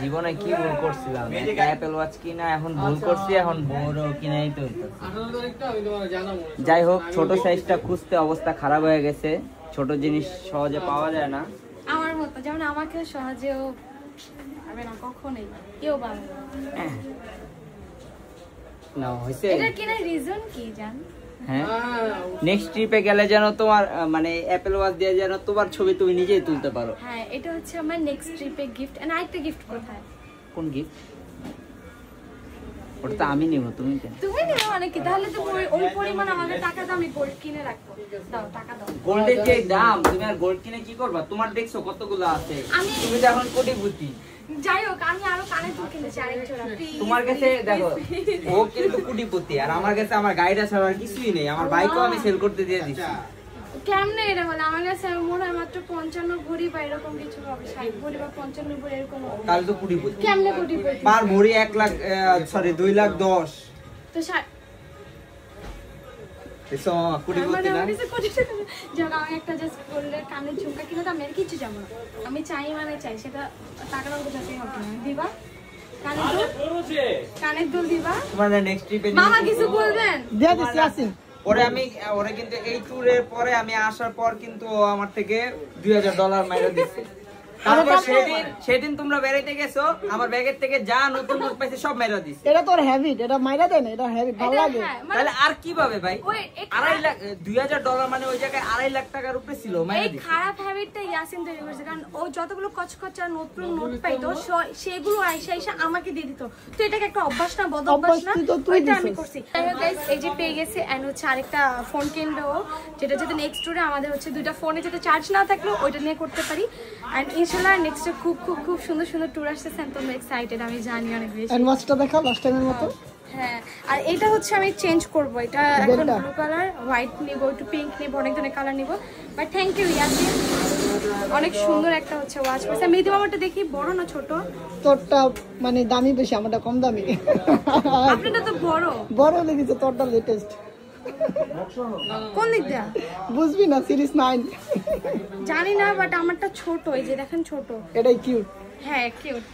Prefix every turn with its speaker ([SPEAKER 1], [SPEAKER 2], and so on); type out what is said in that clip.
[SPEAKER 1] জীবনে কি ভুল করছিলাম, অ্যাপল ওয়াচ কিনা এখন ভুল করছি, এখন বড় কিনাই তো। যাই হোক, ছোট সাইজটা খুঁজতে অবস্থা খারাপ হয়ে গেছে, ছোট জিনিস সহজে পাওয়া যায় না।
[SPEAKER 2] আমার মতো যেমন আমাকে সহজেও পাবে না কখনোই, কেউ পাবে
[SPEAKER 1] না। হইছে
[SPEAKER 2] এটা কেনার রিজন কি জান?
[SPEAKER 1] হ্যাঁ, নেক্সট ট্রিপে গেলে যেন তোমার মানে অ্যাপল ওয়াচ দিয়ে যেন তোমার ছবি তুমি নিজেই তুলতে পারো।
[SPEAKER 2] হ্যাঁ, এটা হচ্ছে আমার নেক্সট ট্রিপে গিফট। এন্ড আরেকটা গিফট কোথায়?
[SPEAKER 1] কোন গিফট? ওটা তো আমি নিব, তুমি কেন?
[SPEAKER 2] তুমি নিবে মানে কি? তাহলে তো ওই পরিমাণ আমাকে টাকা দাও, আমি গোল্ড কিনে রাখবো। দাও টাকা দাও।
[SPEAKER 1] গোল্ডের যে দাম, তুমি আর গোল্ড কিনে কি করবা? তোমার দেখছো কতগুলো আছে, তুমি তো এখন কোটিপতি।
[SPEAKER 2] যাই হোক, আমি আরো কানে দুল কিনেছি আরেক জোড়া।
[SPEAKER 1] তোমার কাছে দেখো, ও কিন্তু কোটিপতি, আর আমার কাছে আমার গাড়িটা ছাড়া আর কিছুই নেই। আমার বাইকও আমি সেল করতে দিয়ে দিচ্ছি।
[SPEAKER 2] কেমনে এটা বলে? আমার কাছে মনে হয় মাত্র 55 ভরি বা এরকম কিছু হবে, 60 ভরি বা 55 ভরি এরকম হবে।
[SPEAKER 1] তাহলে তো কোটিপতি।
[SPEAKER 2] কেমনে কোটিপতি?
[SPEAKER 1] পার ভরি 1 লাখ, সরি 2 লাখ 10।
[SPEAKER 2] তো
[SPEAKER 1] এসো কোটিপতি না।
[SPEAKER 2] যখন আমি একটা জাস্ট গোল্ডের কানের ঝুমকা কিনে তো আমি আর কিছু যাবো না। আমি চাই মানে চাই, সেটা টাকাটা কোথাতেই হবে না। দিবা কানের দুল দিবা।
[SPEAKER 1] তোমার নেক্সট ট্রিপে
[SPEAKER 2] মামা কিছু বলবেন?
[SPEAKER 3] দিয়ে দিচ্ছি আসিন।
[SPEAKER 1] পরে আমি ওরে কিন্তু এই ট্যুরের পরে আমি আসার পর কিন্তু আমার থেকে $2000 মাইরা দিচ্ছে। তারপর সেদিন তোমরা বেড়াইতে গেছো, আমার ব্যাগের থেকে যা নতুন নোট পাইছে সব মাইরা দিছে।
[SPEAKER 3] এটা তোর হ্যাবিট, এটা মাইরা দেন, এটা হ্যাবিট ভালো লাগে।
[SPEAKER 1] তাহলে আর কি পাবে ভাই? 2.5 লাখ, $2000 মানে ওই জায়গায় 2.5 লাখ টাকার উপরে ছিল মাইরা
[SPEAKER 2] এই
[SPEAKER 1] দিছে।
[SPEAKER 2] খারাপ হ্যাবিটটা ইয়াসিন তৈরি করেছে, কারণ ও যতগুলো কচকচা নতুন নোট পাইতো সেগুলো আইসা আইসা আমাকে দিয়ে দিত। তো এটাকে একটা অভ্যাস না, বদ অভ্যাস না, ওইটা আমি করছি। গাইস, এই যে পেয়ে গেছে, এন্ড হচ্ছে আরেকটা ফোন কিনবে ও, যেটা যদি নেক্সট ট্যুরে আমাদের হচ্ছে দুইটা ফোনে যেটা চার্জ না থাকলো ওইটা নিয়ে করতে পারি। এন্ড ইনশাআল্লাহ নেক্সট খুব খুব খুব সুন্দর সুন্দর ট্যুর আসতেছে, তোমরা এক্সাইটেড আমি জানি অনেক বেশি।
[SPEAKER 3] এন্ড ওয়াচটা দেখাও লাস্ট টাইমের মতো।
[SPEAKER 2] হ্যাঁ, আর এটা হচ্ছে আমি চেঞ্জ করব, এটা এখন ব্লু কালার, হোয়াইট নিব, একটু পিঙ্ক নিব, অনেক ধরনের কালার নিব। বাট থ্যাংক ইউ ইয়াসিন, অনেক সুন্দর একটা হচ্ছে ওয়াচ পাইছে। আমি দিদি মামাটা দেখি, বড় না ছোট?
[SPEAKER 3] তোরটা মানে দামি বেশি, আমারটা কম দামি।
[SPEAKER 2] আপনারটা তো বড়
[SPEAKER 3] বড় লেগেছে, তোরটা লেটেস্ট।
[SPEAKER 2] কোন দিক দিয়ে
[SPEAKER 3] বুঝবি না, সিরিজ 9
[SPEAKER 2] জানি না, বাট আমারটা ছোট, এই যে দেখেন ছোট।
[SPEAKER 3] এটাই কিউট।
[SPEAKER 2] হ্যাঁ কিউট।